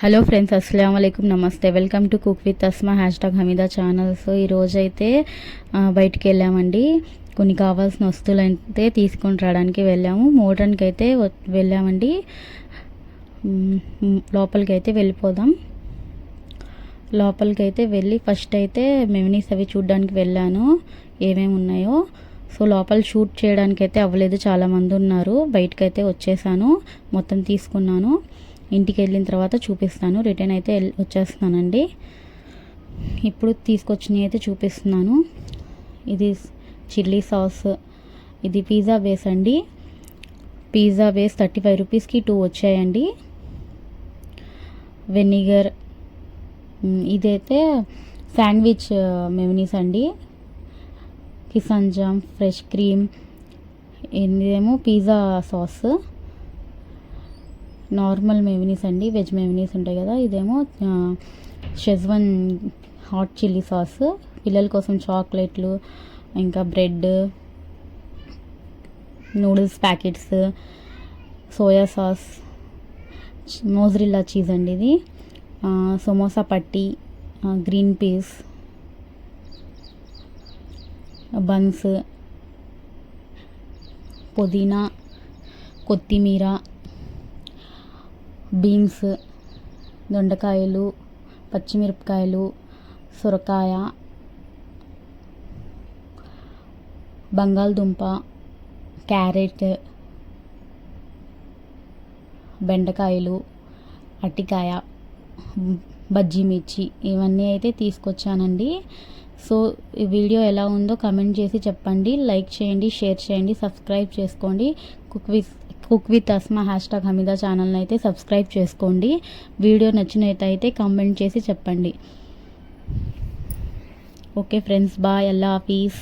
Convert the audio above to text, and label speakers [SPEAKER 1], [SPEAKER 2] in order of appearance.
[SPEAKER 1] Hello friends, అస్సలాము అలైకుమ్, నమస్తే. Welcome to cook with Asma #Hamida channel. So ఈరోజైతే బయటికి వెళ్ళామండి. కొన్ని కావాల్సిన వస్తువులు అయితే తీసుకొని రావడానికి వెళ్ళాము. మోడర్న్కి అయితే వెళ్ళామండి. లోపలికి అయితే వెళ్ళిపోదాం. లోపలికి అయితే వెళ్ళి ఫస్ట్ అయితే మెమరీస్ అవి చూడడానికి వెళ్ళాను, ఏమేమి ఉన్నాయో. సో లోపల షూట్ చేయడానికి అయితే అవ్వలేదు, చాలామంది ఉన్నారు. బయటకైతే వచ్చేసాను, మొత్తం తీసుకున్నాను. ఇంటికి వెళ్ళిన తర్వాత చూపిస్తాను. రిటర్న్ అయితే వచ్చేస్తున్నానండి. ఇప్పుడు తీసుకొచ్చినవి అయితే చూపిస్తున్నాను. ఇది చిల్లీ సాస్, ఇది పిజ్జా బేస్ అండి. పిజ్జా బేస్ 35 రూపీస్కి 2 వచ్చాయండి. వెనిగర్, ఇదైతే శాండ్విచ్ మెమనీస్ అండి. కిసాన్ జామ్, ఫ్రెష్ క్రీమ్, ఇదేమో పిజ్జా సాస్. నార్మల్ మెమనీస్ అండి, వెజ్ మెమనీస్ ఉంటాయి కదా. ఇదేమో షెజ్వాన్ హాట్ చిల్లీ సాస్. పిల్లల కోసం చాక్లెట్లు, ఇంకా bread, noodles packets, soya sauce, mozzarella cheese అండి ఇది. సమోసా పట్టి, గ్రీన్ పీస్, బన్స్, పుదీనా, కొత్తిమీర, బీన్స్, దొండకాయలు, పచ్చిమిరపకాయలు, సొరకాయ, బంగాళదుంప, క్యారెట్, బెండకాయలు, అరటికాయ, బజ్జీ మిర్చి, ఇవన్నీ అయితే తీసుకొచ్చానండి. సో ఈ వీడియో ఎలా ఉందో కమెంట్ చేసి చెప్పండి. లైక్ చేయండి, షేర్ చేయండి, సబ్స్క్రైబ్ చేసుకోండి. కుక్ విత్ అస్మా #హమీదా ఛానల్ని అయితే సబ్స్క్రైబ్ చేసుకోండి. వీడియో నచ్చినట్టయితే కామెంట్ చేసి చెప్పండి. ఓకే ఫ్రెండ్స్, బాయ్, అల్లా హాఫీజ్.